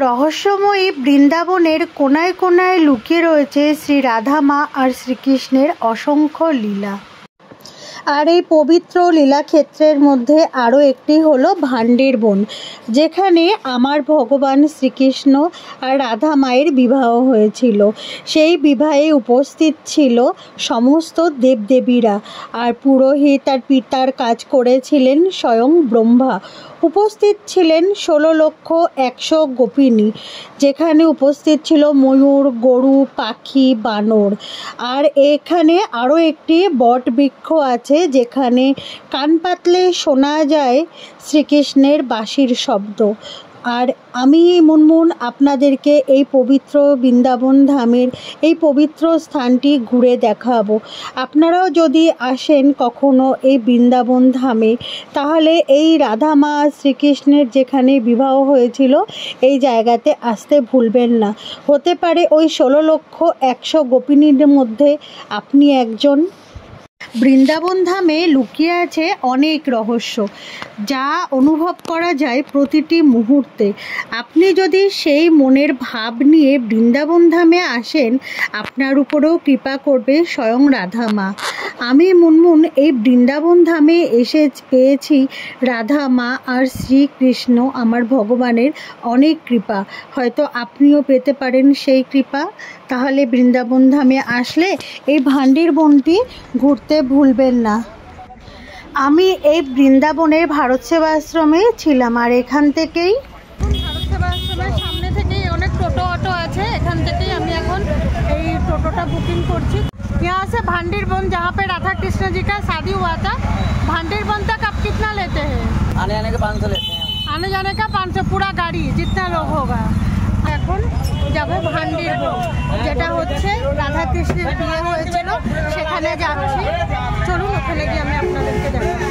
রহস্যময়ী বৃন্দাবনের কোনায় কোনায় লুকিয়ে রয়েছে শ্রী রাধা মা আর শ্রীকৃষ্ণের অসংখ্য লীলা। আর এই পবিত্র লীলাক্ষেত্রের মধ্যে আরও একটি হলো ভান্ডের বন, যেখানে আমার ভগবান শ্রীকৃষ্ণ আর রাধা মায়ের বিবাহ হয়েছিল। সেই বিবাহে উপস্থিত ছিল সমস্ত দেবদেবীরা, আর পুরোহিত আর পিতার কাজ করেছিলেন স্বয়ং ব্রহ্মা। উপস্থিত ছিলেন 16,100 গোপিনী, যেখানে উপস্থিত ছিল ময়ূর, গরু, পাখি, বানর। আর এখানে আরও একটি বট বৃক্ষ আছে, যেখানে কান পাতলে শোনা যায় শ্রীকৃষ্ণের বাঁশির শব্দ। আর আমি মুনমুন আপনাদেরকে এই পবিত্র বৃন্দাবন ধামের এই পবিত্র স্থানটি ঘুরে দেখাবো। আপনারাও যদি আসেন কখনো এই বৃন্দাবন ধামে, তাহলে এই রাধা মা শ্রীকৃষ্ণের যেখানে বিবাহ হয়েছিল এই জায়গাতে আসতে ভুলবেন না। হতে পারে ওই 16,100 গোপিনীর মধ্যে আপনি একজন। বৃন্দাবন ধামে লুকিয়ে আছে অনেক রহস্য, যা অনুভব করা যায় প্রতিটি মুহূর্তে। আপনি যদি সেই মনের ভাব নিয়ে বৃন্দাবন ধামে আসেন, আপনার উপরেও কৃপা করবে স্বয়ং রাধা মা। আমি মুনমুন এই বৃন্দাবন ধামে এসে পেয়েছি রাধা মা আর শ্রীকৃষ্ণ আমার ভগবানের অনেক কৃপা। হয়তো আপনিও পেতে পারেন সেই কৃপা। তাহলে বৃন্দাবন ধামে আসলে এই ভান্ডের বনটি ঘুরতে ভুলবেন না। আমি এই বৃন্দাবনের ভারত সেবাশ্রমে ছিলাম, আর এখান থেকেই ভারত সেবাশ্রমের সামনে থেকেই অনেক টোটো অটো আছে। এখান থেকেই আমি এখন এই টোটোটা বুকিং করছি। यहाँ से भांडीर वन जहाँ पे राधा कृष्ण जी का शादी हुआ था, भांडीर वन तक आप कितना लेते हैं? आने जाने का 500 लेते हैं। आने जाने का 500 पूरा गाड़ी जितना लोग होगा। এখন যাবো ভান্ডীর বন, যেটা হচ্ছে রাধা কৃষ্ণের বিয়ে হয়েছিল, সেখানে যাচ্ছি। চলুন ওখানে গিয়ে আমি আপনাদেরকে দেখাবো।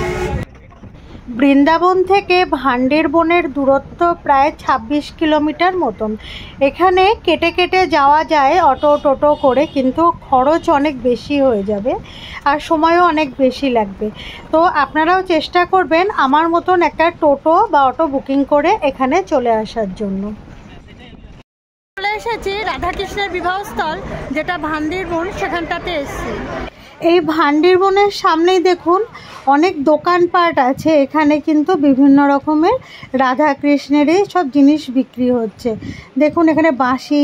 বৃন্দাবন থেকে ভান্ডের বনের দূরত্ব প্রায় 26 কিলোমিটার মতন। এখানে কেটে কেটে যাওয়া যায় অটো টোটো করে, কিন্তু খরচ অনেক বেশি হয়ে যাবে আর সময়ও অনেক বেশি লাগবে। তো আপনারাও চেষ্টা করবেন আমার মতন একটা টোটো বা অটো বুকিং করে এখানে চলে আসার জন্য। চলে এসেছি রাধাকৃষ্ণের বিবাহস্থল, যেটা ভান্ডীর বন, সেখানটাতে এসেছি। এই ভান্ডীর বনের সামনেই দেখুন অনেক দোকানপাট আছে। এখানে কিন্তু বিভিন্ন রকমের রাধা কৃষ্ণেরই সব জিনিস বিক্রি হচ্ছে। দেখুন এখানে বাঁশি,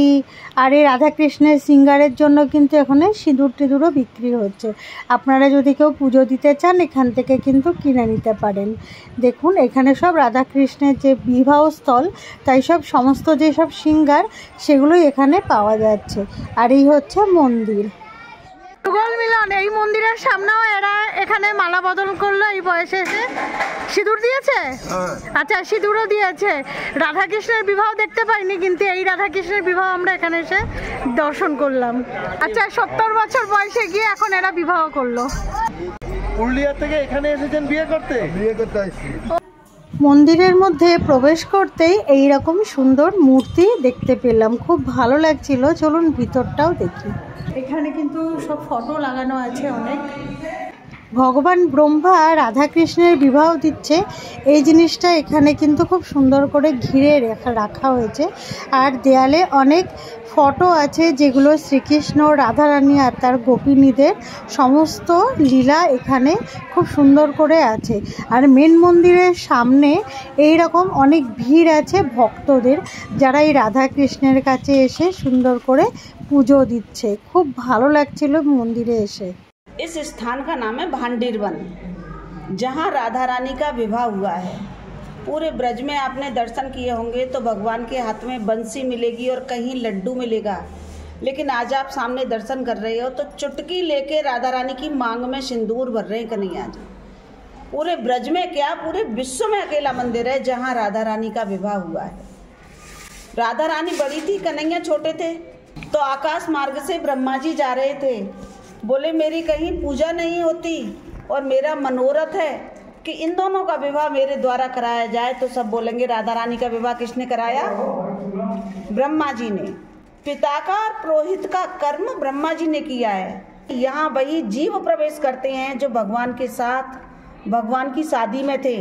আর এই রাধা কৃষ্ণের সিঙ্গারের জন্য কিন্তু এখানে সিঁদুর টিঁদুরও বিক্রি হচ্ছে। আপনারা যদি কেউ পুজো দিতে চান এখান থেকে কিন্তু কিনে নিতে পারেন। দেখুন এখানে সব রাধা কৃষ্ণের যে বিবাহস্থল, তাই সব সমস্ত যেসব সিঙ্গার সেগুলোই এখানে পাওয়া যাচ্ছে। আর এই হচ্ছে মন্দির যুগল মিলন। এই মন্দিরের সামনেও এরা এখানে মালা বদল করলো এই বয়সে এসে। সিঁদুর দিয়েছে? আচ্ছা, সিঁদুরও দিয়েছে। রাধাকৃষ্ণের বিবাহ দেখতে পাইনি, কিন্তু এই রাধাকৃষ্ণের বিবাহ আমরা এখানে এসে দর্শন করলাম। আচ্ছা, 70 বছর বয়সে গিয়ে এখন এরা বিবাহ করলো। পুরুলিয়া থেকে এখানে এসেছেন বিয়ে করতে? আসছি। মন্দিরের মধ্যে প্রবেশ করতেই এই রকম সুন্দর মূর্তি দেখতে পেলাম, খুব ভালো লাগছিল। চলুন ভিতরটাও দেখি। এখানে কিন্তু সব ফটো লাগানো আছে অনেক। ভগবান ব্রহ্মা রাধাকৃষ্ণের বিবাহ দিচ্ছে, এই জিনিসটা এখানে কিন্তু খুব সুন্দর করে ঘিরে রাখা হয়েছে। আর দেয়ালে অনেক ফটো আছে, যেগুলো শ্রীকৃষ্ণ, রাধারানী আর তার গোপিনীদের সমস্ত লীলা এখানে খুব সুন্দর করে আছে। আর মেন মন্দিরের সামনে এই রকম অনেক ভিড় আছে ভক্তদের, যারা এই রাধাকৃষ্ণের কাছে এসে সুন্দর করে পুজো দিচ্ছে। খুব ভালো লাগছিল মন্দিরে এসে। इस स्थान का नाम है भांडीर वन, जहाँ राधा रानी का विवाह हुआ है। पूरे ब्रज में आपने दर्शन किए होंगे तो भगवान के हाथ में बंसी मिलेगी और कहीं लड्डू मिलेगा, लेकिन आज आप सामने दर्शन कर रहे हो तो चुटकी लेके राधा रानी की मांग में सिंदूर भर रहे हैं कन्हैया जी। पूरे ब्रज में क्या, पूरे विश्व में अकेला मंदिर है जहाँ राधा रानी का विवाह हुआ है। राधा रानी बड़ी थी, कन्हैया छोटे थे, तो आकाश मार्ग से ब्रह्मा जी जा रहे थे। बोले मेरी कहीं पूजा नहीं होती और मेरा मनोरथ है कि इन दोनों का विवाह मेरे द्वारा कराया जाए। तो सब बोलेंगे राधा रानी का विवाह किसने कराया? ब्रह्मा जी ने। पिता का और पुरोहित का कर्म ब्रह्मा जी ने किया है। यहाँ वही जीव प्रवेश करते हैं जो भगवान के साथ भगवान की शादी में थे।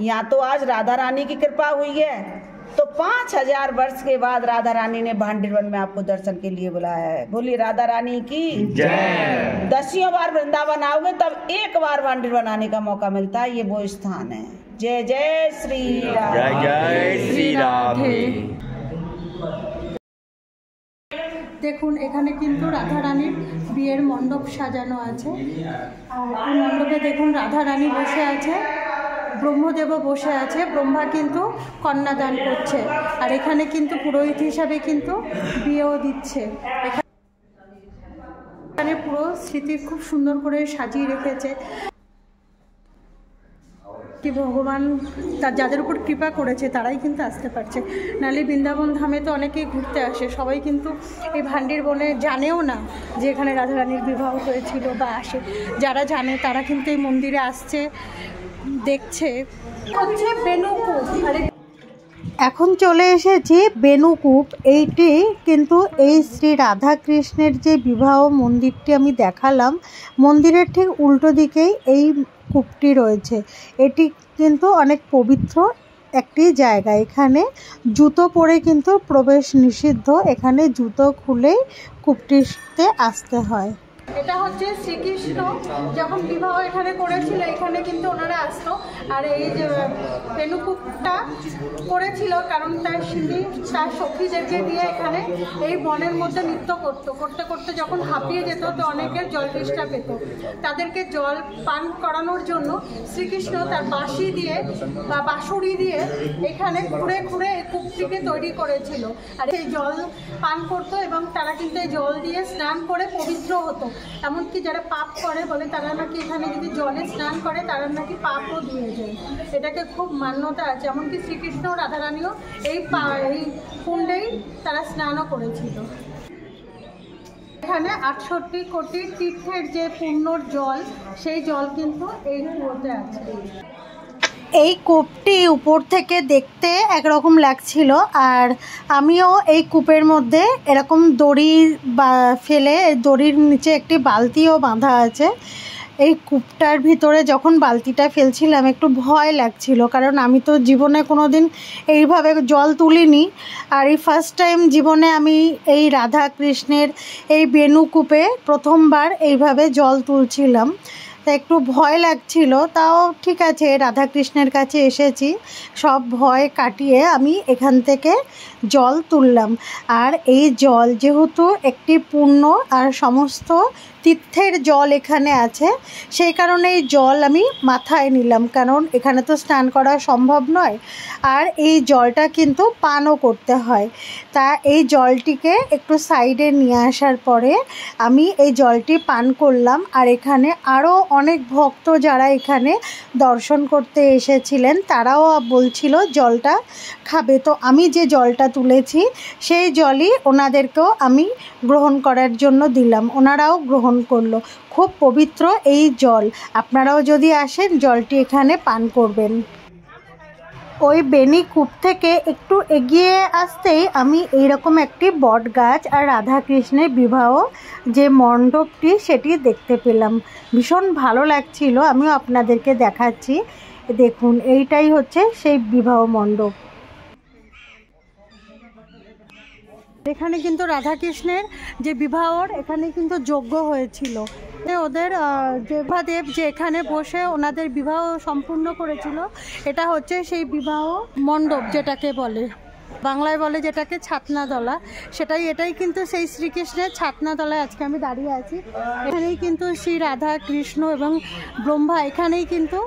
यहाँ तो आज राधा रानी की कृपा हुई है, तो 5000 वर्ष के बाद राधा रानी ने भांडीर वन में आपको दर्शन के लिए बुलाया है। बोलिए राधा रानी की जय। 10 बार वृंदावन आओगे तब एक बार भांडीर वन आने का मौका मिलता है, ये वो स्थान है। जय जय श्री राधे। जय जय श्री राधे। দেখুন এখানে কিন্তু রাধা রানীর বিয়ের মণ্ডপ সাজানো আছে। আর এই মণ্ডপে দেখুন রাধা রানী বসে আছে, ব্রহ্মদেবও বসে আছে, ব্রহ্মা কিন্তু কন্যাদান করছে। আর এখানে কিন্তু পুরোহিত হিসাবে কিন্তু বিয়েও দিচ্ছে। এখানে পুরো স্মৃতি খুব সুন্দর করে সাজিয়ে রেখেছে। কি ভগবান তার যাদের উপর কৃপা করেছে তারাই কিন্তু আসতে পারছে, নাহলে বৃন্দাবন ধামে তো অনেকেই ঘুরতে আসে, সবাই কিন্তু এই ভান্ডির বনে জানেও না যে এখানে রাধারানীর বিবাহ হয়েছিল বা আসে। যারা জানে তারা কিন্তু এই মন্দিরে আসছে, দেখছে। হচ্ছে বেনুকূপ। এখন চলে এসেছি বেনুকূপ। এইটি কিন্তু এই শ্রী রাধা কৃষ্ণের যে বিবাহ মন্দিরটি আমি দেখালাম, মন্দিরের ঠিক উল্টো দিকেই এই কূপটি রয়েছে। এটি কিন্তু অনেক পবিত্র একটি জায়গা। এখানে জুতো পরে কিন্তু প্রবেশ নিষিদ্ধ, এখানে জুতো খুলেই কূপটিতে আসতে হয়। এটা হচ্ছে শ্রীকৃষ্ণ যখন বিবাহ এখানে করেছিল, এখানে কিন্তু ওনারা আসতো। আর এই যে বেনুকূপটা করেছিল কারণ তার সিঁড়ি তার সখীদেরকে দিয়ে এখানে এই বনের মধ্যে নৃত্য করতে করতে যখন হাঁপিয়ে যেত তো অনেকের জল তেষ্টা পেত, তাদেরকে জল পান করানোর জন্য শ্রীকৃষ্ণ তার বাঁশি দিয়ে বা বাঁশুড়ি দিয়ে এখানে ঘুরে ঘুরে এই কূপটিকে তৈরি করেছিল। আর এই জল পান করতো এবং তারা কিন্তু এই জল দিয়ে স্নান করে পবিত্র হতো। এমনকি যারা পাপ করে বলে তারা নাকি এখানে যদি জলে স্নান করে তারা নাকি পাপও ধুয়ে যায়, এটাকে খুব মান্যতা আছে। এমনকি শ্রীকৃষ্ণ রাধারানীও এই কুণ্ডেই তারা স্নানও করেছিল। এখানে 68 কোটি তীর্থের যে পুণ্যর জল, সেই জল কিন্তু এই কুয়োতে আছে। এই কূপটি উপর থেকে দেখতে একরকম লাগছিল, আর আমিও এই কূপের মধ্যে এরকম দড়ি ফেলে, দড়ির নিচে একটি বালতিও বাঁধা আছে। এই কূপটার ভিতরে যখন বালতিটা ফেলছিলাম একটু ভয় লাগছিল, কারণ আমি তো জীবনে কোনো দিন এইভাবে জল তুলিনি। আর এই ফার্স্ট টাইম জীবনে আমি এই রাধা কৃষ্ণের এই বেনুকূপে প্রথমবার এইভাবে জল তুলছিলাম, তা একটু ভয় লাগছিল। তাও ঠিক আছে, রাধাকৃষ্ণের কাছে এসেছি, সব ভয় কাটিয়ে আমি এখান থেকে জল তুললাম। আর এই জল যেহেতু একটি পুণ্য আর সমস্ত তীর্থের জল এখানে আছে, সেই কারণে এই জল আমি মাথায় নিলাম, কারণ এখানে তো স্নান করা সম্ভব নয়। আর এই জলটা কিন্তু পানও করতে হয়। তা এই জলটিকে একটু সাইডে নিয়ে আসার পরে আমি এই জলটি পান করলাম। আর এখানে আরও অনেক ভক্ত যারা এখানে দর্শন করতে এসেছিলেন তারাও বলছিল জলটা খাবে, তো আমি যে জলটা তুলেছি সেই জলই ওনাদেরকেও আমি গ্রহণ করার জন্য দিলাম, ওনারাও গ্রহণ করলো। খুব পবিত্র এই জল, আপনারাও যদি আসেন জলটি এখানে পান করবেন। ওই বেনিকূপ থেকে একটু এগিয়ে আসতেই আমি এইরকম একটি বট গাছ আর রাধাকৃষ্ণের বিবাহ যে মণ্ডপটি সেটি দেখতে পেলাম, ভীষণ ভালো লাগছিল। আমিও আপনাদেরকে দেখাচ্ছি, দেখুন এইটাই হচ্ছে সেই বিবাহ মণ্ডপ। এখানে কিন্তু রাধাকৃষ্ণের যে বিবাহর এখানে কিন্তু যজ্ঞ হয়েছিল, ওদের দেবাদেব যে এখানে বসে ওনাদের বিবাহ সম্পূর্ণ করেছিল, এটা হচ্ছে সেই বিবাহ মণ্ডপ যেটাকে বলে, বাংলায় বলে যেটাকে ছাতনাতলা, এটাই কিন্তু সেই শ্রীকৃষ্ণের ছাতনাতলায় আজকে আমি দাঁড়িয়ে আছি। এখানেই কিন্তু শ্রী রাধা কৃষ্ণ এবং ব্রহ্মা এখানেই কিন্তু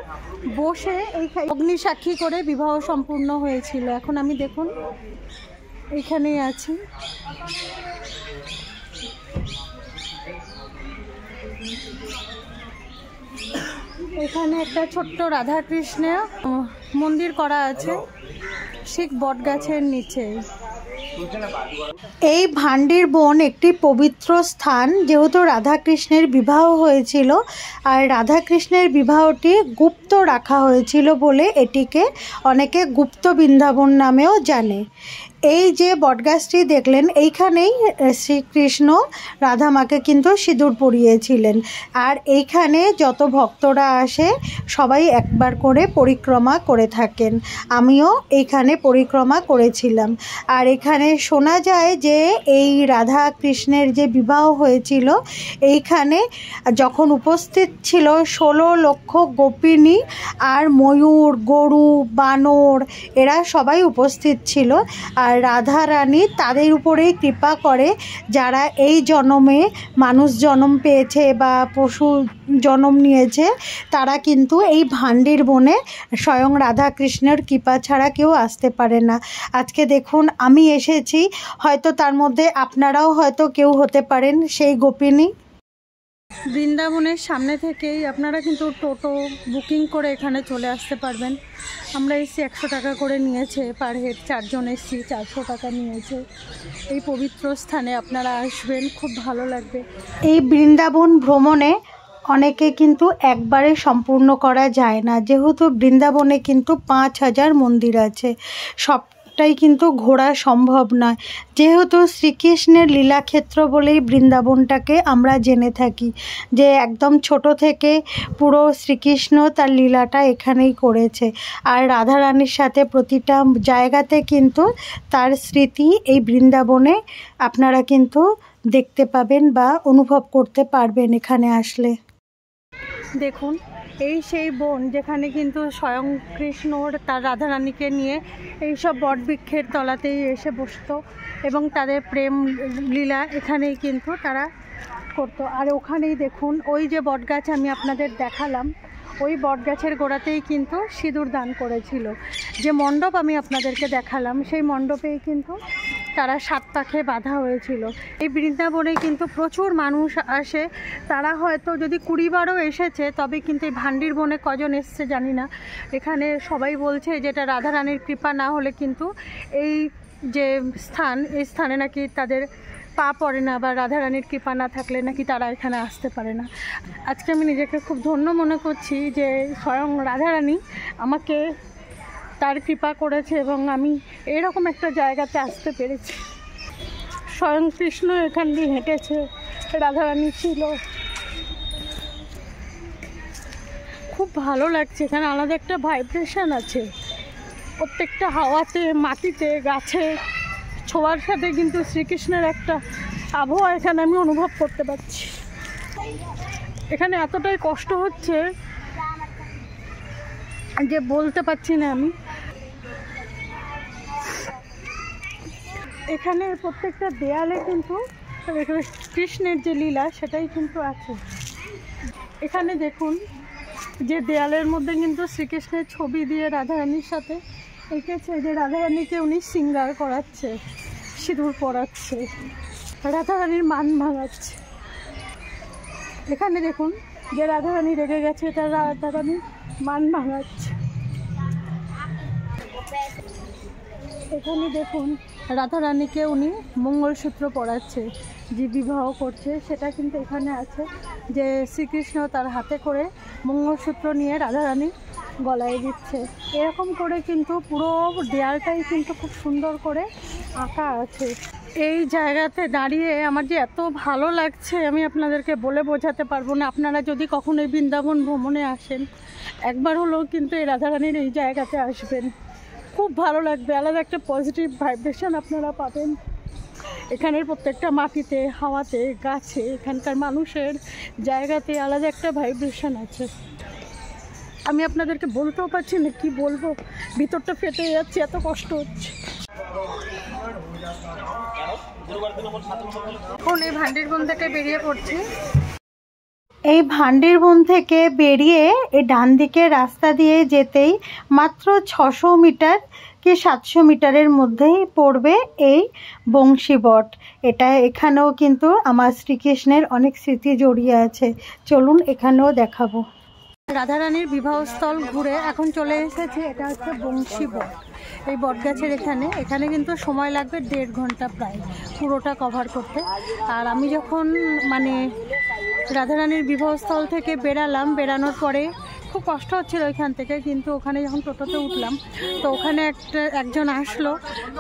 বসে এই অগ্নিসাক্ষী করে বিবাহ সম্পূর্ণ হয়েছিল। এখন আমি দেখুন এখানেই আছি। এখানে একটা ছোট্ট রাধাকৃষ্ণের মন্দির করা আছে ঠিক বটগাছের নিচে। এই ভান্ডির বন একটি পবিত্র স্থান, যেহেতু রাধাকৃষ্ণের বিবাহ হয়েছিল আর রাধাকৃষ্ণের বিবাহটি গুপ্ত রাখা হয়েছিল বলে এটিকে অনেকে গুপ্ত বৃন্দাবন নামেও জানে। এই যে বটগাছটি দেখলেন, এইখানেই শ্রীকৃষ্ণ রাধামাকে কিন্তু সিঁদুর পরিয়েছিলেন। আর এইখানে যত ভক্তরা আসে সবাই একবার করে পরিক্রমা করে থাকেন। আমিও এইখানে পরিক্রমা করেছিলাম। আর এখানে শোনা যায় যে এই রাধা কৃষ্ণের যে বিবাহ হয়েছিল, এইখানে যখন উপস্থিত ছিল 16 লক্ষ গোপিনী আর ময়ূর, গরু, বানর, এরা সবাই উপস্থিত ছিল। আর রাধা রানী তাদের উপরেই কৃপা করে যারা এই জন্মে মানুষ জন্ম পেয়েছে বা পশু জন্ম নিয়েছে, তারা কিন্তু এই ভান্ডির বনে স্বয়ং রাধা কৃষ্ণের কৃপা ছাড়া কেউ আসতে পারে না। আজকে দেখুন আমি এসেছি, হয়তো তার মধ্যে আপনারাও হয়তো কেউ হতে পারেন সেই গোপিনী। বৃন্দাবনের সামনে থেকেই আপনারা কিন্তু টোটো বুকিং করে এখানে চলে আসতে পারবেন। আমরা এসছি 100 টাকা করে নিয়েছে পার হেড, 4 জন এসছি, 400 টাকা নিয়েছে। এই পবিত্র স্থানে আপনারা আসবেন, খুব ভালো লাগবে। এই বৃন্দাবন ভ্রমণে অনেকে কিন্তু একবারে সম্পূর্ণ করা যায় না, যেহেতু বৃন্দাবনে কিন্তু 5000 মন্দির আছে, সবটাই কিন্তু ঘোরা সম্ভব নয়। যেহেতু শ্রীকৃষ্ণের লীলাক্ষেত্র বলেই বৃন্দাবনটাকে আমরা জেনে থাকি, যে একদম ছোট থেকে পুরো শ্রীকৃষ্ণ তার লীলাটা এখানেই করেছে। আর রাধারানীর সাথে প্রতিটা জায়গাতে কিন্তু তার স্মৃতি এই বৃন্দাবনে আপনারা কিন্তু দেখতে পাবেন বা অনুভব করতে পারবেন এখানে আসলে। দেখুন এই সেই বন যেখানে কিন্তু স্বয়ং কৃষ্ণ তার রাধারানীকে নিয়ে এইসব বটবৃক্ষের তলাতেই এসে বসতো এবং তাদের প্রেম লীলা এখানেই কিন্তু তারা করতো। আর ওখানেই দেখুন ওই যে বটগাছ আমি আপনাদের দেখালাম, ওই বটগাছের গোড়াতেই কিন্তু সিঁদুর দান করেছিল। যে মণ্ডপ আমি আপনাদেরকে দেখালাম, সেই মণ্ডপেই কিন্তু তারা 7 পাখে বাঁধা হয়েছিল। এই বৃন্দাবনে কিন্তু প্রচুর মানুষ আসে, তারা হয়তো যদি 20 বারও এসেছে, তবে কিন্তু এই ভান্ডির বনে কজন এসছে জানি না। এখানে সবাই বলছে যেটা রাধারানীর কৃপা না হলে কিন্তু এই যে স্থান, এই স্থানে নাকি তাদের পা পড়ে না, বা রাধারানীর কৃপা না থাকলে নাকি তারা এখানে আসতে পারে না। আজকে আমি নিজেকে খুব ধন্য মনে করছি যে স্বয়ং রাধারানী আমাকে তার কৃপা করেছে এবং আমি এরকম একটা জায়গাতে আসতে পেরেছি। স্বয়ং কৃষ্ণ এখান দিয়ে হেঁটেছে, রাধারানী ছিল। খুব ভালো লাগছে, এখানে আলাদা একটা ভাইব্রেশন আছে। প্রত্যেকটা হাওয়াতে, মাটিতে, গাছে ছোঁয়ার সাথে কিন্তু শ্রীকৃষ্ণের একটা আবহাওয়া এখানে আমি অনুভব করতে পারছি। এখানে এতটাই কষ্ট হচ্ছে যে বলতে পারছি না আমি। এখানে প্রত্যেকটা দেয়ালে কিন্তু কৃষ্ণের যে লীলা সেটাই কিন্তু আছে। এখানে দেখুন যে দেয়ালের মধ্যে কিন্তু শ্রীকৃষ্ণের ছবি দিয়ে রাধারানীর সাথে এঁকেছে, যে রাধারানীকে উনি শৃঙ্গার করাচ্ছে, সিঁদুর পরাচ্ছে, রাধারানীর মান ভাঙাচ্ছে। এখানে দেখুন যে রাধারানী রেগে গেছে, এটা রাধারানী মান ভাঙাচ্ছে। এখানে দেখুন রাধারানীকে উনি মঙ্গলসূত্র পরাচ্ছে, যে বিবাহ করছে সেটা কিন্তু এখানে আছে, যে শ্রীকৃষ্ণ তার হাতে করে মঙ্গলসূত্র নিয়ে রাধারানী গলায় দিচ্ছে। এরকম করে কিন্তু পুরো দেয়ালটাই কিন্তু খুব সুন্দর করে আঁকা আছে। এই জায়গাতে দাঁড়িয়ে আমার যে এত ভালো লাগছে আমি আপনাদেরকে বলে বোঝাতে পারবো না। আপনারা যদি কখনো এই বৃন্দাবন ভ্রমণে আসেন, একবার হলেও কিন্তু এই রাধারানীর এই জায়গাতে আসবেন, খুব ভালো লাগবে। আলাদা একটা পজিটিভ ভাইব্রেশন আপনারা পাবেন। এখানের প্রত্যেকটা মাটিতে, হাওয়াতে, গাছে, এখানকার মানুষের জায়গাতে আলাদা একটা ভাইব্রেশন আছে। আমি আপনাদেরকে বলতেও পারছি না, কি বলবো, ভিতরটা ফেটে যাচ্ছে, এত কষ্ট হচ্ছে। এখন এই ভান্ডির বন থেকে বেরিয়ে পড়ছি। এই ভান্ডির বন থেকে বেরিয়ে এই ডান দিকে রাস্তা দিয়ে যেতেই মাত্র 600 মিটার কি 700 মিটারের মধ্যেই পড়বে এই বংশীবট। এখানেও কিন্তু আমার শ্রীকৃষ্ণের অনেক স্মৃতি জড়িয়ে আছে। চলুন এখানেও দেখাবো। রাধারানীর বিবাহস্থল ঘুরে এখন চলে এসেছি, এটা হচ্ছে বংশীবট। এই বটগাছের এখানে কিন্তু সময় লাগবে 1.5 ঘন্টা প্রায় পুরোটা কভার করতে। আর আমি যখন রাধারানীর বিবাহস্থল থেকে বেরানোর পরে খুব কষ্ট হচ্ছিল ওইখান থেকে, কিন্তু ওখানে যখন টোটোতে উঠলাম তো ওখানে একজন আসলো,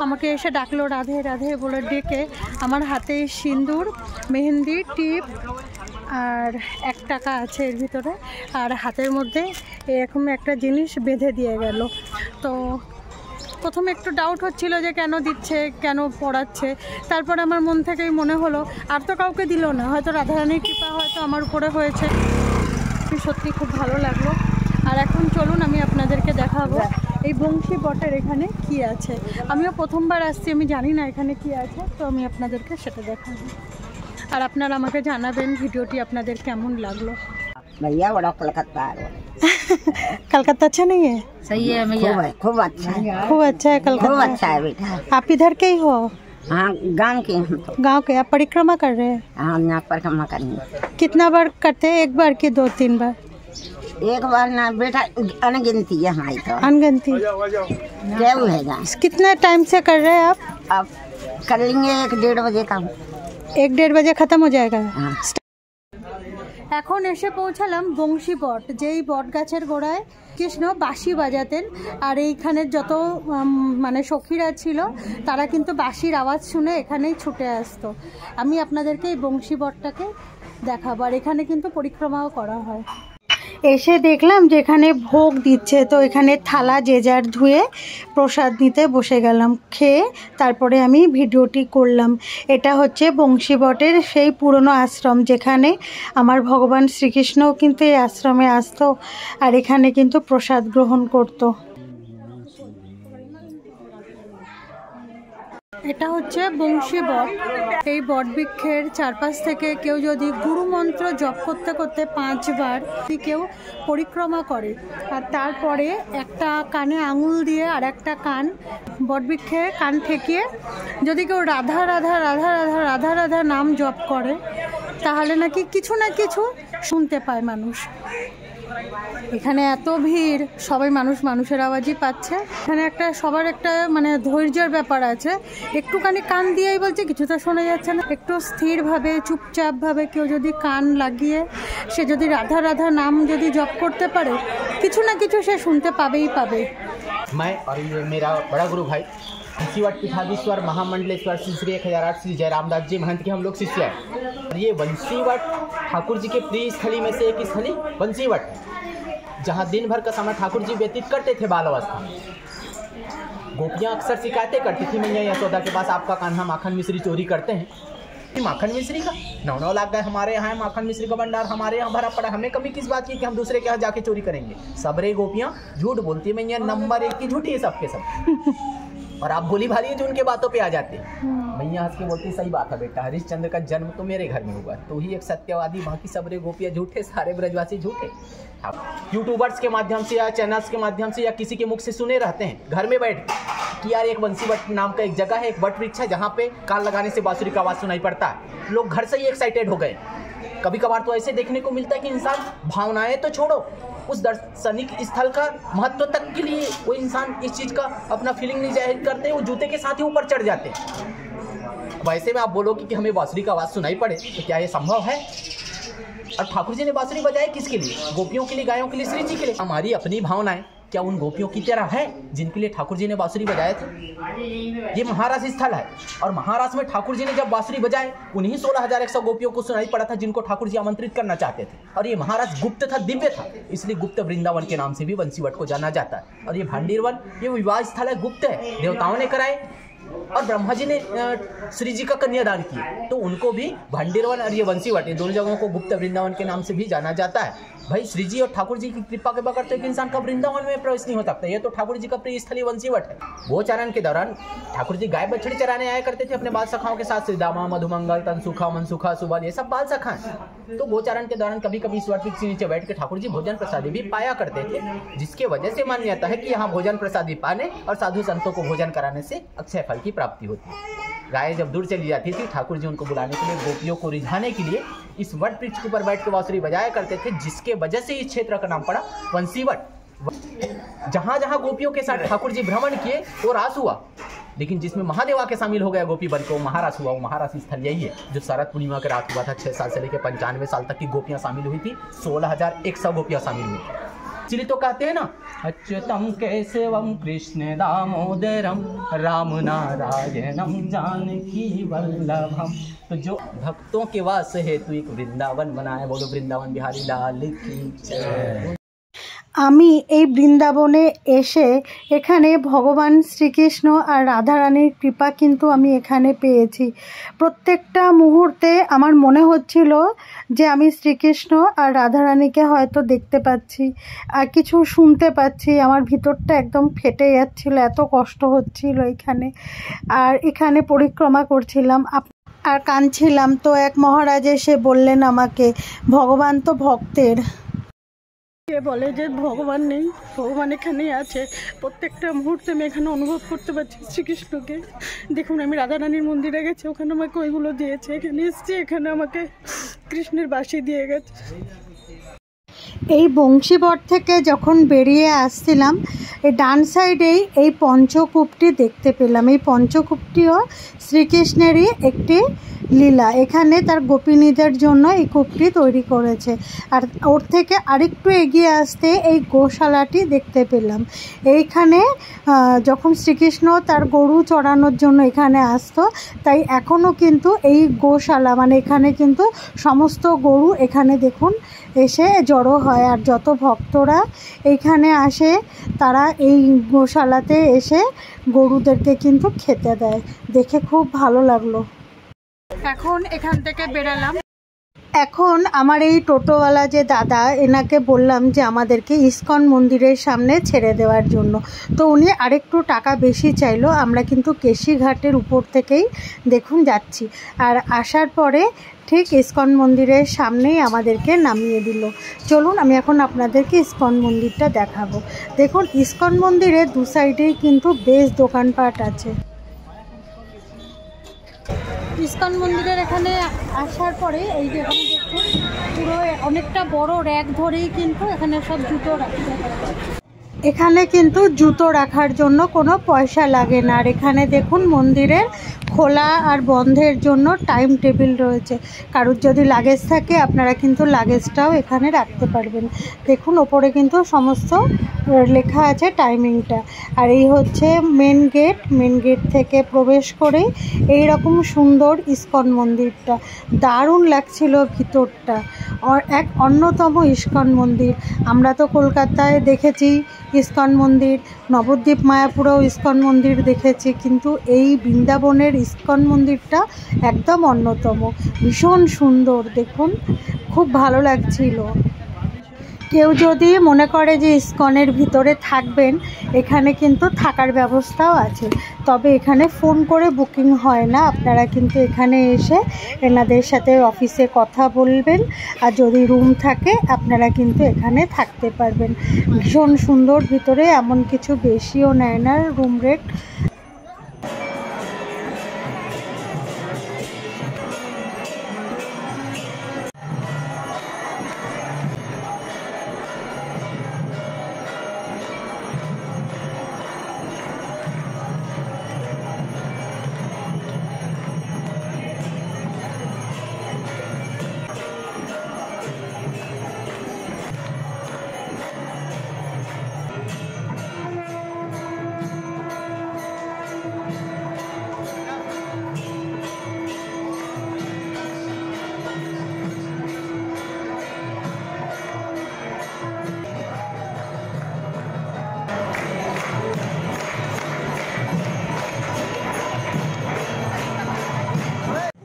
আমাকে এসে ডাকলো রাধে রাধে বলে, ডেকে আমার হাতে সিঁদুর, মেহেন্দি, টিপ আর 1 টাকা আছে এর ভিতরে, আর হাতের মধ্যে এরকম একটা জিনিস বেঁধে দিয়ে গেল। তো প্রথমে একটু ডাউট হচ্ছিল যে কেন দিচ্ছে, কেন পড়াচ্ছে, তারপর আমার মন থেকেই মনে হলো আর তো কাউকে দিল না, হয়তো রাধারানীর কৃপা হয়তো আমার উপরে হয়েছে। সত্যি খুব ভালো লাগলো। আর এখন চলুন আমি আপনাদেরকে দেখাবো এই বংশী বটের এখানে কি আছে। আমিও প্রথমবার আসছি, আমি জানি না এখানে কি আছে, তো আমি আপনাদেরকে সেটা দেখাবো। আর আপনারা আমাকে জানাবেন ভিডিওটি আপনাদের কেমন লাগলো। भैया बड़ा कलकत्ता है। कलकत्ता अच्छा नहीं है? सही है भैया, खूब अच्छा है, खूब अच्छा है कलकत्ता। खूब अच्छा है बेटा। आप इधर के ही हो? हाँ, गांव के हम तो। गांव के। आप परिक्रमा कर रहे हैं? हाँ, यहाँ परिक्रमा करेंगे। कितना बार करते हैं? 1 बार कि 2-3 बार? 1 बार ना बेटा, अनगिनती है हमारी तो। अनगिनती। क्या है? कितना टाइम से कर रहे हैं आप? अब कर लेंगे 1-1.5 बजे का। 1-1.5 बजे खत्म हो जाएगा। हाँ। এখন এসে পৌঁছালাম বংশী বট, যেই বট গাছের গোড়ায় কৃষ্ণ বাঁশি বাজাতেন। আর এইখানের যত মানে সখীরা ছিল তারা কিন্তু বাঁশির আওয়াজ শুনে এখানেই ছুটে আসতো। আমি আপনাদেরকে এই বংশী বটটাকে দেখাবো। আর এখানে কিন্তু পরিক্রমাও করা হয়। এসে দেখলাম যে এখানে ভোগ দিচ্ছে, তো এখানে থালা যে যার ধুয়ে প্রসাদ নিতে বসে গেলাম। খেয়ে তারপরে আমি ভিডিওটি করলাম। এটা হচ্ছে বংশী বটের সেই পুরনো আশ্রম, যেখানে আমার ভগবান শ্রীকৃষ্ণও কিন্তু এই আশ্রমে আসতো আর এখানে কিন্তু প্রসাদ গ্রহণ করতো। এটা হচ্ছে বংশী বট। এই বট বৃক্ষের চারপাশ থেকে কেউ যদি গুরু মন্ত্র জপ করতে করতে 5 বার কেউ পরিক্রমা করে, আর তারপরে একটা কানে আঙুল দিয়ে আর একটা কান বট বৃক্ষে কান ঠেকিয়ে যদি কেউ রাধা রাধা রাধা রাধা রাধা রাধা নাম জপ করে, তাহলে নাকি কিছু না কিছু শুনতে পায় মানুষ। এখানে এত ভিড়, সবাই মানুষের আওয়াজই পাচ্ছে। এখানে সবার একটা মানে ধৈর্যের ব্যাপার আছে। একটুখানি কান দিয়েই বলছে কিছুটা শোনা যাচ্ছে না, একটু স্থিরভাবে চুপচাপভাবে কেউ যদি কান লাগিয়ে সে যদি রাধা রাধা নাম যদি জপ করতে পারে, কিছু না কিছু সে শুনতে পাবেই পাবে। मैं और ये मेरा बड़ा गुरु भाई बंसीवट पीठाधीश्वर महामंडलेश्वर श्री 1008 श्री जयरामदास जी महंत के हम लोग शिष्य हैं। और ये बंसीवट ठाकुर जी के प्रिय स्थली में से एक स्थली बंसीवट, जहाँ दिन भर का समय ठाकुर जी व्यतीत करते थे बाल अवस्था में। गोपियाँ अक्सर शिकायतें करती थी, मैया यशोदा के पास आपका कान्हा माखन मिश्री चोरी करते हैं। माखन मिश्री का 9 लाख गए हमारे यहाँ, माखन मिश्री का भंडार हमारे यहाँ भरा पड़ा, हमें कमी किस बात की कि हम दूसरे के यहाँ जाके चोरी करेंगे। सबरे गोपियाँ झूठ बोलती है, मैया नंबर 1 की झूठी है सबके सब। और आप भोली भाली जो उनके बातों पे आ जाते हैं। मैया हंस के बोलती सही बात है बेटा, हरिश्चंद्र का जन्म तो मेरे घर में हुआ, तो ही एक सत्यवादी, बाकी सबरे गोपियाँ झूठे, सारे ब्रजवासी झूठे। आप यूट्यूबर्स के माध्यम से या चैनल्स के माध्यम से या किसी के मुख से सुने रहते हैं घर में बैठ कि यार एक बंसीवट नाम का एक जगह है, एक वट वृक्ष है जहाँ पे कान लगाने से बांसुरी का आवाज़ सुनाई पड़ता है। लोग घर से ही एक्साइटेड हो गए। कभी कभार तो ऐसे देखने को मिलता है कि इंसान भावनाएं तो छोड़ो, उस दर्शनिक स्थल का महत्व तक के लिए वो इंसान इस चीज़ का अपना फीलिंग नहीं जाहिर करते, वो जूते के साथ ही ऊपर चढ़ जाते हैं। वैसे में आप बोलोगे कि हमें बांसुरी का आवाज़ सुनाई पड़े, तो क्या ये संभव है? और ठाकुर जी ने बांसुरी बजाई किसके लिए? गोपियों के लिए, गायों के लिए, श्री जी के लिए। हमारी अपनी भावनाएं क्या उन गोपियों की तरह है जिनके लिए ठाकुर जी ने बांसुरी बजाए थे? ये महारास स्थल है, और महारास में ठाकुर जी ने जब बांसुरी बजाए, उन्हीं 16,100 गोपियों को सुनाई पड़ा था जिनको ठाकुर जी आमंत्रित करना चाहते थे। और ये महाराज गुप्त था, दिव्य था, इसलिए गुप्त वृंदावन के नाम से भी बंसीवट को जाना जाता है। और ये भांडीरवन, ये विवाह स्थल है, गुप्त है, देवताओं ने कराए और ब्रह्मा जी ने श्री जी का कन्यादान किया, तो उनको भी भांडीरवन और ये बंसीवट, ये दोनों जगहों को गुप्त वृंदावन के नाम से भी जाना जाता है। भाई श्री जी और ठाकुर जी की कृपा के बगैर तो एक इंसान का वृंदावन में प्रवेश नहीं हो सकता। ये तो ठाकुर जी का प्रिय स्थली बंसीवट है। गोचारण के दौरान ठाकुर जी गाय बछड़ी चराने आया करते थे अपने बाल सखाओं के साथ, श्रीदामा, मधुमंगल, तनसुखा, मनसुखा, सुबल, ये सब बाल सखा हैं। तो गोचारण के दौरान कभी कभी इस वट वृक्ष के नीचे बैठ के ठाकुर जी भोजन प्रसादी भी पाया करते थे, जिसके वजह से मान्यता है कि यहाँ भोजन प्रसादी पाने और साधु संतों को भोजन कराने से अक्षय फल की प्राप्ति होती है। गाय जब दूर चली जाती थी, ठाकुर जी उनको बुलाने के लिए, गोपियों को रिझाने के लिए इस वट वृक्ष के ऊपर बैठ के बांसुरी बजाया करते थे, जिसके वजह से इस क्षेत्र का नाम पड़ा बंसीवट। जहाँ जहाँ गोपियों के साथ ठाकुर जी भ्रमण किए वो रास हुआ, लेकिन जिसमें महादेवा के शामिल हो गया गोपी बन के वो महारास हुआ। वो महारास स्थल यही है जो शरद पूर्णिमा के रात हुआ था। 6 साल से लेकर 95 साल तक की गोपियाँ शामिल हुई थी, 16,100 गोपियाँ शामिल हुई। इसलिए तो कहते हैं ना, अच्युतम केशवम कृष्ण दामोदरम राम नारायणम जानकी वल्लभम। तो जो भक्तों के वास हेतु एक वृंदावन बनाया, बोलो वृंदावन बिहारी लाल की जय। আমি এই বৃন্দাবনে এসে এখানে ভগবান শ্রীকৃষ্ণ আর রাধারানীর কৃপা কিন্তু আমি এখানে পেয়েছি। প্রত্যেকটা মুহূর্তে আমার মনে হচ্ছিল যে আমি শ্রীকৃষ্ণ আর রাধারানীকে হয়তো দেখতে পাচ্ছি আর কিছু শুনতে পাচ্ছি। আমার ভিতরটা একদম ফেটে যাচ্ছিল, এত কষ্ট হচ্ছিল এখানে। আর এখানে পরিক্রমা করছিলাম আর কাঁদছিলাম। তো এক মহারাজ এসে বললেন আমাকে, ভগবান তো ভক্তের। কে বলে যে ভগবান নেই, ভগবান এখানেই আছে। প্রত্যেকটা মুহূর্তে আমি এখানে অনুভব করতে পারছি শ্রীকৃষ্ণকে। দেখুন আমি রাধারানীর মন্দিরে গেছি, ওখানে আমাকে ওইগুলো দিয়েছে, এখানে এসছি, এখানে আমাকে কৃষ্ণের বাঁশি দিয়ে গেছে। এই বংশীবট থেকে যখন বেরিয়ে আসছিলাম, এই ডান সাইডেই এই পঞ্চকূপটি দেখতে পেলাম। এই পঞ্চকূপটিও শ্রীকৃষ্ণেরই একটি লীলা। এখানে তার গোপিনীদের জন্য এই কূপটি তৈরি করেছে। আর ওর থেকে আরেকটু এগিয়ে আসতে এই গোশালাটি দেখতে পেলাম। এইখানে যখন শ্রীকৃষ্ণ তার গরু চড়ানোর জন্য এখানে আসতো, তাই এখনও কিন্তু এই গোশালা মানে এখানে কিন্তু সমস্ত গরু এখানে দেখুন এসে জড়ো হয়। আর যত ভক্তরা এইখানে আসে তারা এই গোশালাতে এসে গরুদেরকে কিন্তু খেতে দেয়। দেখে খুব ভালো লাগলো। এখন এখান থেকে বেরালাম। এখন আমার এই টোটোওয়ালা যে দাদা, এনাকে বললাম যে আমাদেরকে ইস্কন মন্দিরের সামনে ছেড়ে দেওয়ার জন্য। তো উনি আরেকটু টাকা বেশি চাইলো। আমরা কিন্তু কেশিঘাটের উপর থেকেই দেখুন যাচ্ছি। আর আসার পরে ঠিক ইস্কন মন্দিরের সামনেই আমাদেরকে নামিয়ে দিল। চলুন আমি এখন আপনাদেরকে ইস্কন মন্দিরটা দেখাবো। দেখুন ইস্কন মন্দিরের দু সাইডেই কিন্তু বেশ দোকানপাট আছে। ইস্কন মন্দিরের এখানে আসার পরে এই যে এখানে দেখুন পুরো অনেকটা বড় র্যাক ধরেই কিন্তু এখানে সব জুতো রাখতে পারে। এখানে কিন্তু জুতো রাখার জন্য কোনো পয়সা লাগে না। আর এখানে দেখুন মন্দিরের খোলা আর বন্ধের জন্য টাইম টেবিল রয়েছে। কারোর যদি লাগেজ থাকে আপনারা কিন্তু লাগেজটাও এখানে রাখতে পারবেন। দেখুন ওপরে কিন্তু সমস্ত লেখা আছে টাইমিংটা। আর এই হচ্ছে মেন গেট। মেন গেট থেকে প্রবেশ করে এই রকম সুন্দর ইস্কন মন্দিরটা, দারুণ লাগছিল ভিতরটা। এক অন্যতম ইস্কন মন্দির। আমরা তো কলকাতায় দেখেছি ইস্কন মন্দির, নবদ্বীপ মায়াপুরেও ইস্কন মন্দির দেখেছি, কিন্তু এই বৃন্দাবনের ইস্কন মন্দিরটা একদম অন্যতম। ভীষণ সুন্দর, দেখুন খুব ভালো লাগছিল। কেউ যদি মনে করে যে ইস্কনের ভিতরে থাকবেন, এখানে কিন্তু থাকার ব্যবস্থাও আছে, তবে এখানে ফোন করে বুকিং হয় না। আপনারা কিন্তু এখানে এসে এনাদের সাথে অফিসে কথা বলবেন, আর যদি রুম থাকে আপনারা কিন্তু এখানে থাকতে পারবেন। ভীষণ সুন্দর ভিতরে, এমন কিছু বেশিও নেয় না রুম রেট।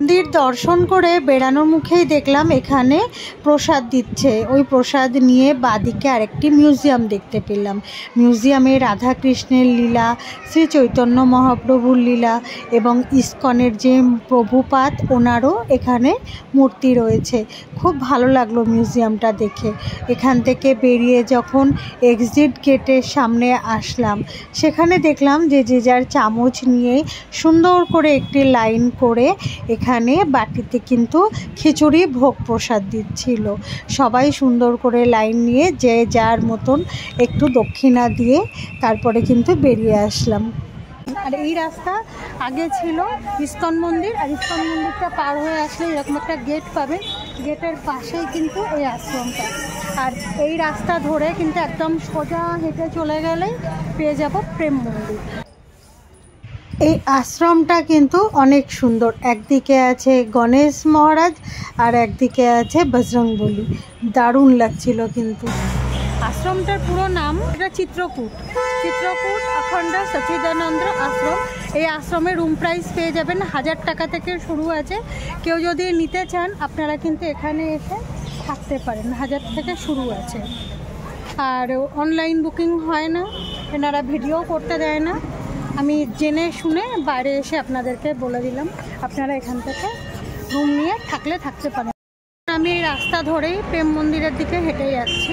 মন্দির দর্শন করে বেড়ানোর মুখেই দেখলাম এখানে প্রসাদ দিচ্ছে। ওই প্রসাদ নিয়ে বাদিকে আরেকটি মিউজিয়াম দেখতে পেলাম। মিউজিয়ামে রাধাকৃষ্ণের লীলা, শ্রী চৈতন্য মহাপ্রভুর লীলা এবং ইস্কনের যে প্রভুপাদ ওনারও এখানে মূর্তি রয়েছে। খুব ভালো লাগলো মিউজিয়ামটা দেখে। এখান থেকে বেরিয়ে যখন এক্সিট গেটের সামনে আসলাম, সেখানে দেখলাম যে যে যার চামচ নিয়ে সুন্দর করে একটি লাইন করে এখানে বাটিতে কিন্তু খিচুড়ি ভোগ প্রসাদ দিচ্ছিল। সবাই সুন্দর করে লাইন নিয়ে যে যার মতন একটু দক্ষিণা দিয়ে তারপরে কিন্তু বেরিয়ে আসলাম। আর এই রাস্তা আগে ছিল ইস্কন মন্দির, আর ইস্কন মন্দিরটা পার হয়ে আসলে এরকম একটা গেট পাবেন। গেটের পাশেই কিন্তু এই আশ্রমটা। আর এই রাস্তা ধরে কিন্তু একদম সোজা হেঁটে চলে গেলেই পেয়ে যাব প্রেম মন্দির। এই আশ্রমটা কিন্তু অনেক সুন্দর, একদিকে আছে গণেশ মহারাজ আর একদিকে আছে বজরংবলী। দারুণ লাগছিল কিন্তু। আশ্রমটার পুরো নাম এটা চিত্রকূট অখণ্ড সচিদানন্দ আশ্রম। এই আশ্রমে রুম প্রাইস পেয়ে যাবেন 1000 টাকা থেকে শুরু আছে। কেউ যদি নিতে চান আপনারা কিন্তু এখানে এসে থাকতে পারেন, 1000 থেকে শুরু আছে। আর অনলাইন বুকিং হয় না, এনারা ভিডিও করতে দেয় না। আমি জেনে শুনে বাইরে এসে আপনাদেরকে বলে দিলাম, আপনারা এখান থেকে রুম নিয়ে থাকতে পারেন। আমি এই রাস্তা ধরেই প্রেম মন্দিরের দিকে হেঁটে যাচ্ছি,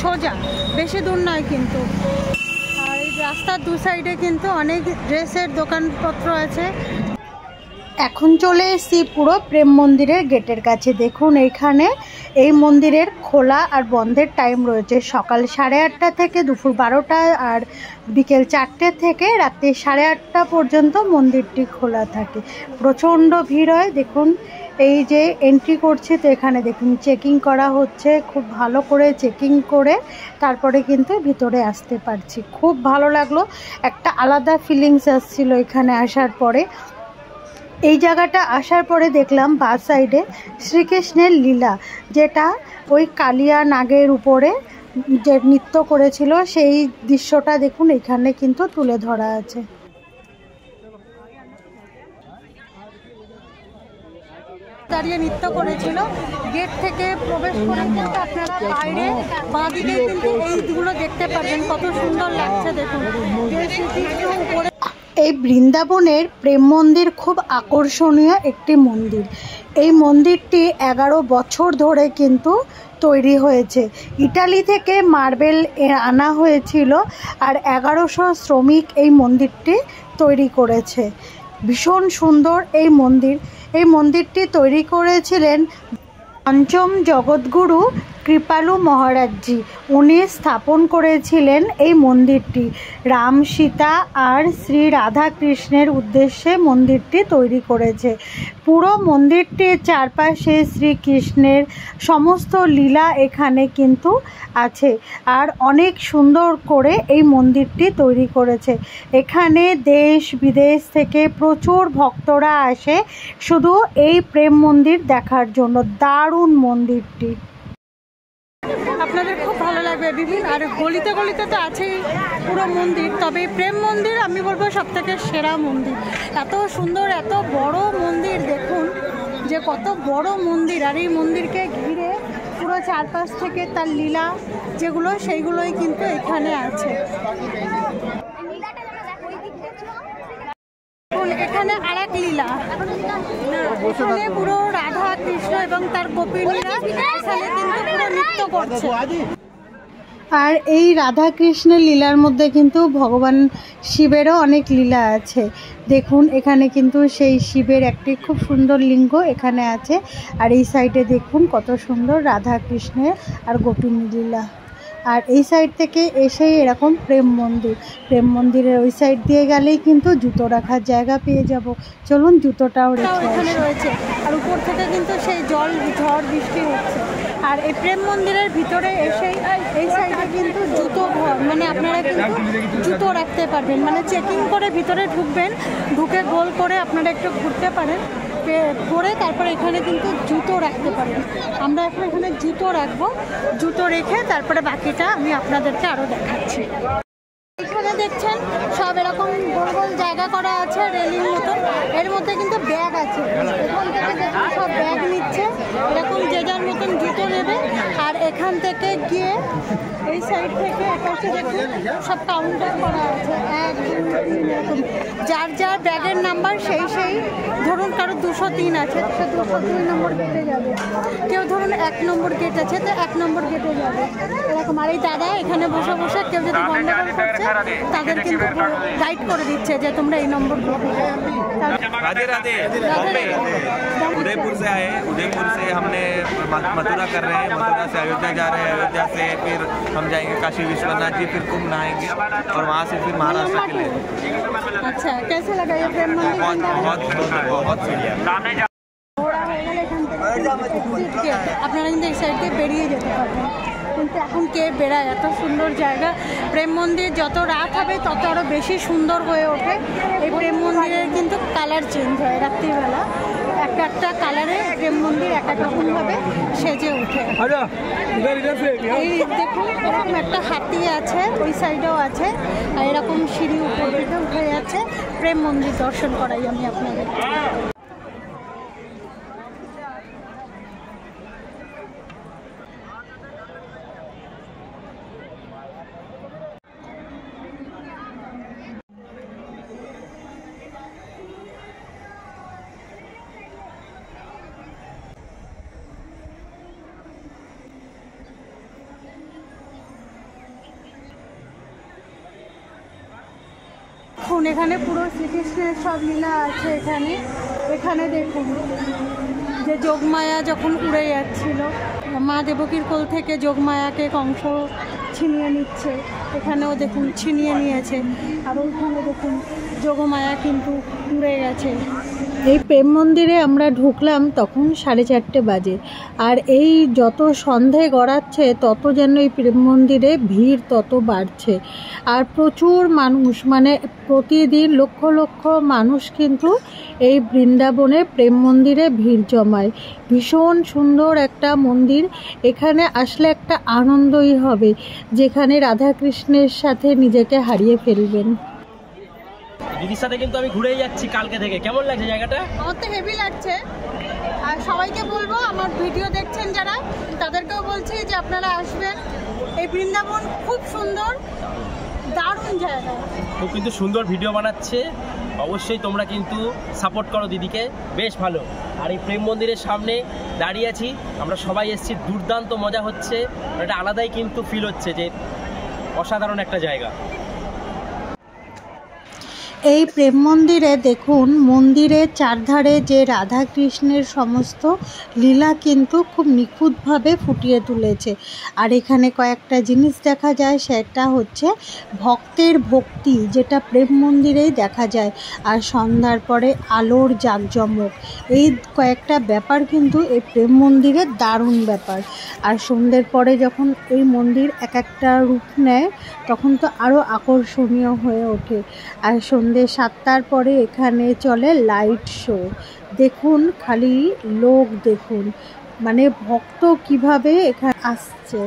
সোজা, বেশি দূর নয় কিন্তু। আর এই রাস্তার দু সাইডে কিন্তু অনেক ড্রেসের দোকানপত্র আছে। এখন চলে এসেছি পুরো প্রেম মন্দিরের গেটের কাছে। দেখুন এইখানে এই মন্দিরের খোলা আর বন্ধের টাইম রয়েছে। সকাল 8:30 থেকে দুপুর 12টা আর বিকেল 4টে থেকে রাত্রি 8:30 পর্যন্ত মন্দিরটি খোলা থাকে। প্রচণ্ড ভিড় হয়। দেখুন এই যে এন্ট্রি করছে, তো এখানে দেখুন চেকিং করা হচ্ছে। খুব ভালো করে চেকিং করে তারপরে কিন্তু ভিতরে আসতে পারছি। খুব ভালো লাগলো, একটা আলাদা ফিলিংস আসছিল এখানে আসার পরে। এই জায়গাটা আসার পরে দেখলাম বাঁ সাইডে শ্রীকৃষ্ণের লীলা, যেটা ওই কালিয়া নাগের উপরে যে নৃত্য করেছিল সেই দৃশ্যটা দেখুন এখানে কিন্তু তুলে ধরা আছে। দাঁড়িয়ে নৃত্য করেছিল। গেট থেকে প্রবেশ করে কিন্তু আপনারা বাইরে বাঁদিকে কিন্তু এইগুলো দেখতে পাবেন, কত সুন্দর লাগছে দেখুন। এই বৃন্দাবনের প্রেম মন্দির খুব আকর্ষণীয় একটি মন্দির। এই মন্দিরটি 11 বছর ধরে কিন্তু তৈরি হয়েছে। ইটালি থেকে মার্বেল আনা হয়েছিল আর 1100 শ্রমিক এই মন্দিরটি তৈরি করেছে। ভীষণ সুন্দর এই মন্দির। এই মন্দিরটি তৈরি করেছিলেন পঞ্চম জগৎগুরু কৃপালু মহারাজজি। উনি স্থাপন করেছিলেন এই মন্দিরটি। রাম, সীতা আর শ্রী রাধা কৃষ্ণের উদ্দেশ্যে মন্দিরটি তৈরি করেছে। পুরো মন্দিরটির চারপাশে শ্রীকৃষ্ণের সমস্ত লীলা এখানে কিন্তু আছে। আর অনেক সুন্দর করে এই মন্দিরটি তৈরি করেছে। এখানে দেশ বিদেশ থেকে প্রচুর ভক্তরা আসে শুধু এই প্রেম মন্দির দেখার জন্য। দারুণ মন্দিরটি, আপনাদের খুব ভালো লাগবে। বিভিন্ন আর গলিতে গলিতে তো আছেই পুরো মন্দির, তবে প্রেম মন্দির আমি বলবো সব থেকে সেরা মন্দির। এত সুন্দর, এত বড় মন্দির, দেখুন যে কত বড় মন্দির। আর এই মন্দিরকে ঘিরে পুরো চারপাশ থেকে তার লীলা যেগুলো সেইগুলোই কিন্তু এখানে আছে। এখানে আরেক লীলা, এখানে পুরো রাধা কৃষ্ণ এবং তার গোপিনীরা এখানে কিন্তু পুরো নৃত্য করছে। আর এই রাধা কৃষ্ণের লীলার মধ্যে কিন্তু ভগবান শিবেরও অনেক লীলা আছে। দেখুন এখানে কিন্তু সেই শিবের একটি খুব সুন্দর লিঙ্গ এখানে আছে। আর এই সাইডে দেখুন কত সুন্দর রাধা কৃষ্ণের আর গোপিনী লীলা। আর এই সাইড থেকে এসেই এরকম প্রেম মন্দির। প্রেম মন্দিরের ওই সাইড দিয়ে গেলেই কিন্তু জুতো রাখার জায়গা পেয়ে যাব। চলুন জুতোটাও এখানে রয়েছে। আর উপর থেকে কিন্তু সেই জল ঝড় বৃষ্টি হচ্ছে। আর এই প্রেম মন্দিরের ভিতরে এসেই এই সাইডে কিন্তু জুতো ঘর, মানে আপনারা কিন্তু জুতো রাখতে পারবেন। মানে চেকিং করে ভিতরে ঢুকবেন, ঢুকে গোল করে আপনারা একটু ঘুরতে পারেন, পরে তারপর এখানে কিন্তু জুতো রাখতে পারেন। আমরা এখন এখানে জুতো রাখবো, জুতো রেখে তারপরে বাকিটা আমি আপনাদেরকে আরও দেখাচ্ছি। এখানে দেখছেন সব এরকম গোল গোল জায়গা করা আছে রেলিং মতন। এর মধ্যে কিন্তু ব্যাগ আছে, এখান থেকে দেখুন সব ব্যাগ নিচ্ছে, এরকম যে যার মতন জুতো নেবে। আর এখান থেকে গিয়ে এই সাইড থেকে এপাশে দেখুন সব কাউন্টার করা আছে, 1, 2, 3 এরকম। যার যার ব্যাগের নাম্বার সেই ধরুন কারো 203 আছে, সে 203 নম্বর গেটে যাবে। কেউ ধরুন 1 নম্বর গেট আছে, তো 1 নম্বর গেটে যাবে এরকম। আর এই দাদা এখানে বসে বসে কেউ যদি গন্ডগোল করছে তাদের কিন্তু গাইড করে দিচ্ছে যে তোমরা এই নম্বর গেটে যাবে। राधे राधे। उदयपुर से आए, उदयपुर से हमने मथुरा कर रहे हैं, मथुरा से अयोध्या जा रहे हैं, अयोध्या से फिर हम जाएंगे काशी विश्वनाथ जी, फिर कुंभ नहाएंगे और वहाँ से फिर महाराष्ट्र के लिए। अच्छा, कैसे लगा ये प्रेम मंदिर? बहुत बहुत बढ़िया। আপনারা কিন্তু এই সাইড দিয়ে বেরিয়ে যেতে পারবেন, কিন্তু এখন কে বেড়ায়, এত সুন্দর জায়গা। প্রেম মন্দির যত রাত হবে তত আরও বেশি সুন্দর হয়ে ওঠে। এই প্রেম মন্দিরের কিন্তু কালার চেঞ্জ হয় রাত্রিবেলা, একটা একটা কালারে প্রেম মন্দির এক এক রকমভাবে সেজে ওঠে। এই দেখুন এরকম একটা হাতি আছে, ওই সাইডেও আছে, আর এরকম সিঁড়ি উপর দিকে উঠে যাচ্ছে। প্রেম মন্দির দর্শন করাই আমি আপনাদের। দেখুন এখানে পুরো শ্রীকৃষ্ণের সব লীলা আছে। এখানে দেখুন যে যোগমায়া যখন উড়ে যাচ্ছিল, মা দেবকীর কোল থেকে যোগমায়াকে কংস ছিনিয়ে নিচ্ছে, এখানেও দেখুন ছিনিয়ে নিয়েছে। আর ওইখানে দেখুন যোগমায়া কিন্তু উড়ে গেছে। এই প্রেম মন্দিরে আমরা ঢুকলাম তখন 4:30 বাজে। আর এই যত সন্ধে গড়াচ্ছে তত যেন এই প্রেম মন্দিরে ভিড় তত বাড়ছে। আর প্রচুর মানুষ, মানে প্রতিদিন লক্ষ লক্ষ মানুষ কিন্তু এই বৃন্দাবনে প্রেম মন্দিরে ভিড় জমায়। ভীষণ সুন্দর একটা মন্দির, এখানে আসলে একটা আনন্দই হবে, যেখানে রাধাকৃষ্ণের সাথে নিজেকে হারিয়ে ফেলবেন। দিদির সাথে কিন্তু আমি ঘুরেই যাচ্ছি কালকে থেকে। কেমন লাগছে জায়গাটা? আমার তো হেভি লাগছে। আর সবাইকে বলবো, আমার ভিডিও দেখছেন যারা, তাদেরকেও বলছি যে আপনারা আসবেন। এই বৃন্দাবন খুব সুন্দর, দারুণ জায়গা। খুব কিন্তু সুন্দর ভিডিও বানাচ্ছে, অবশ্যই তোমরা কিন্তু সাপোর্ট করো দিদিকে, বেশ ভালো। আর এই প্রেম মন্দিরের সামনে দাঁড়িয়ে আছি, আমরা সবাই এসেছি, দুর্দান্ত মজা হচ্ছে। এটা আলাদাই কিন্তু ফিল হচ্ছে যে অসাধারণ একটা জায়গা। এই প্রেম মন্দিরে দেখুন, মন্দিরের চারধারে যে রাধা কৃষ্ণের সমস্ত লীলা কিন্তু খুব নিখুঁতভাবে ফুটিয়ে তুলেছে। আর এখানে কয়েকটা জিনিস দেখা যায়, সেটা হচ্ছে ভক্তের ভক্তি, যেটা প্রেম মন্দিরেই দেখা যায়। আর সন্ধ্যার পরে আলোর জাঁকজমক, এই কয়েকটা ব্যাপার কিন্তু এই প্রেম মন্দিরের দারুণ ব্যাপার। আর সন্ধ্যের পরে যখন এই মন্দির এক একটা রূপ নেয় তখন তো আরও আকর্ষণীয় হয়ে ওঠে। আর সন্ধ্যে 7টার পরে এখানে চলে লাইট শো। দেখুন খালি লোক দেখুন, মানে ভক্ত কিভাবে এখানে আসছে।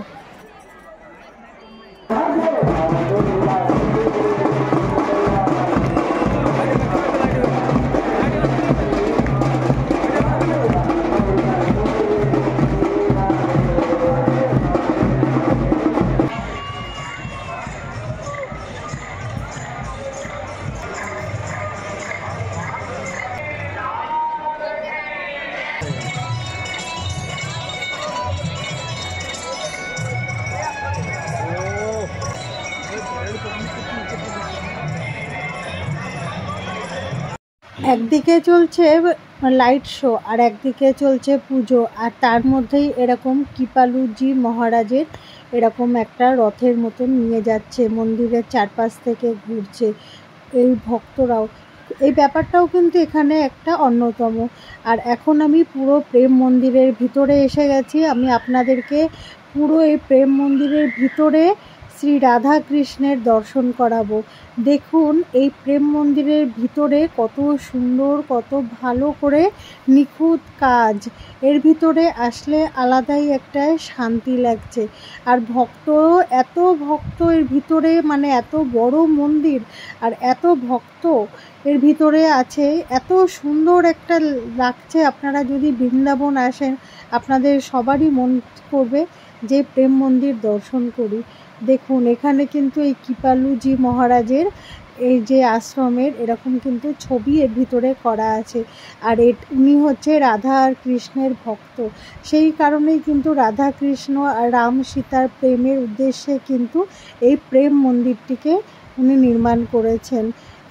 একদিকে চলছে লাইট শো আর একদিকে চলছে পুজো, আর তার মধ্যেই এরকম কৃপালুজি মহারাজের এরকম একটা রথের মতন নিয়ে যাচ্ছে, মন্দিরের চারপাশ থেকে ঘুরছে এই ভক্তরাও। এই ব্যাপারটাও কিন্তু এখানে একটা অন্যতম। আর এখন আমি পুরো প্রেম মন্দিরের ভিতরে এসে গেছি। আমি আপনাদেরকে পুরো এই প্রেম মন্দিরের ভিতরে শ্রী রাধা কৃষ্ণের দর্শন করাবো। দেখুন এই প্রেম মন্দিরের ভিতরে কত সুন্দর, কত ভালো করে নিখুঁত কাজ। এর ভিতরে আসলে আলাদাই একটা শান্তি লাগছে। আর এত ভক্ত এর ভিতরে, মানে এত বড় মন্দির আর এত ভক্ত এর ভিতরে আছে, এত সুন্দর একটা লাগছে। আপনারা যদি বৃন্দাবন আসেন আপনাদের সবারই মন করবে যে প্রেম মন্দির দর্শন করি। দেখুন এখানে কিন্তু এই কৃপালুজি মহারাজের এই যে আশ্রমের এরকম কিন্তু ছবি এর ভিতরে করা আছে। আর উনি হচ্ছে রাধা আর কৃষ্ণের ভক্ত, সেই কারণেই কিন্তু রাধা কৃষ্ণ আর রাম সীতার প্রেমের উদ্দেশ্যে কিন্তু এই প্রেম মন্দিরটিকে উনি নির্মাণ করেছেন।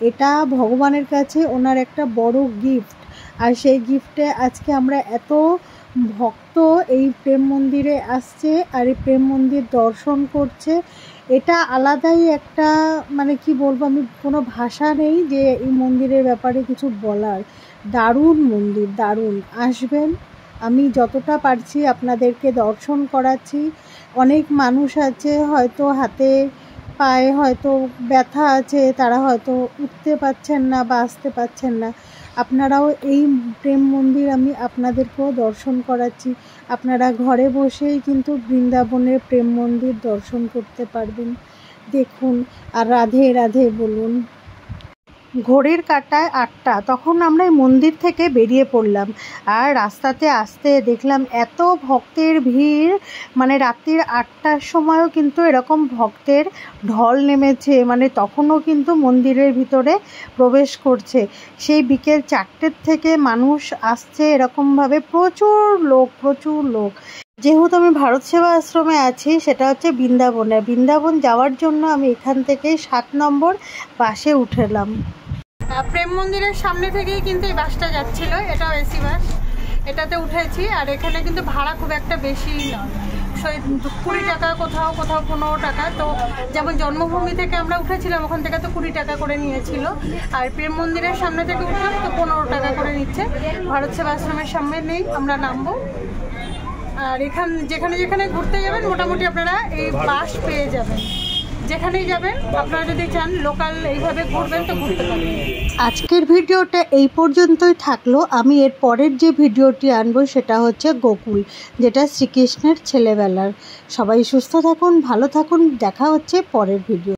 এটা ভগবানের কাছে ওনার একটা বড় গিফট। আর সেই গিফটে আজকে আমরা এত ভক্ত এই প্রেম মন্দিরে আসছে আর এই প্রেম মন্দির দর্শন করছে। এটা আলাদাই একটা, মানে কি বলবো, আমি কোনো ভাষা নেই যে এই মন্দিরের ব্যাপারে কিছু বলার। দারুণ মন্দির, দারুণ। আসবেন, আমি যতটা পারছি আপনাদেরকে দর্শন করাচ্ছি। অনেক মানুষ আছে হয়তো হাতে পায়ে হয়তো ব্যথা আছে, তারা হয়তো উঠতে পারছেন না বা আসতে পারছেন না। আপনারাও এই প্রেম মন্দির আমি আপনাদেরকেও দর্শন করাচ্ছি। আপনারা ঘরে বসেই কিন্তু বৃন্দাবনের প্রেম মন্দির দর্শন করতে পারবেন। দেখুন আর রাধে রাধে বলুন। ঘড়ির কাঁটায় 8টা, তখন আমরা এই মন্দির থেকে বেরিয়ে পড়লাম। আর রাস্তাতে আসতে দেখলাম এত ভক্তের ভিড়, মানে রাত্রির 8টার সময়ও কিন্তু এরকম ভক্তের ঢল নেমেছে, মানে তখনও কিন্তু মন্দিরের ভিতরে প্রবেশ করছে। সেই বিকেল 4টের থেকে মানুষ আসছে এরকমভাবে, প্রচুর লোক। যেহেতু আমি ভারত সেবা আশ্রমে আছি, সেটা হচ্ছে বৃন্দাবনে। বৃন্দাবন যাওয়ার জন্য আমি এখান থেকে 7 নম্বর বাসে উঠলাম। প্রেম মন্দিরের সামনে থেকেই কিন্তু এই বাসটা যাচ্ছিল, এটাও এসি বাস, এটাতে উঠেছি। আর এখানে কিন্তু ভাড়া খুব একটা বেশি নয়, 20 টাকা, কোথাও 15 টাকা। তো যেমন জন্মভূমি থেকে আমরা উঠেছিলাম, ওখান থেকে তো 20 টাকা করে নিয়েছিল। আর প্রেম মন্দিরের সামনে থেকে উঠলাম তো 15 টাকা করে নিচ্ছে। ভারত সেবা আশ্রমের সামনে নেই, আমরা নামবো। আর যেখানে ঘুরতে যাবেন মোটামুটি আপনারা এই বাস পেয়ে যাবেন। যেখানেই যাবেন আপনারা যদি চান লোকাল এইভাবে ঘুরবেন তো ঘুরতে পারবেন। আজকের ভিডিওটা এই পর্যন্তই থাকলো। আমি এর পরের যে ভিডিওটি আনবো সেটা হচ্ছে গোকুল, যেটা শ্রীকৃষ্ণের ছেলেবেলার। সবাই সুস্থ থাকুন, ভালো থাকুন, দেখা হচ্ছে পরের ভিডিও।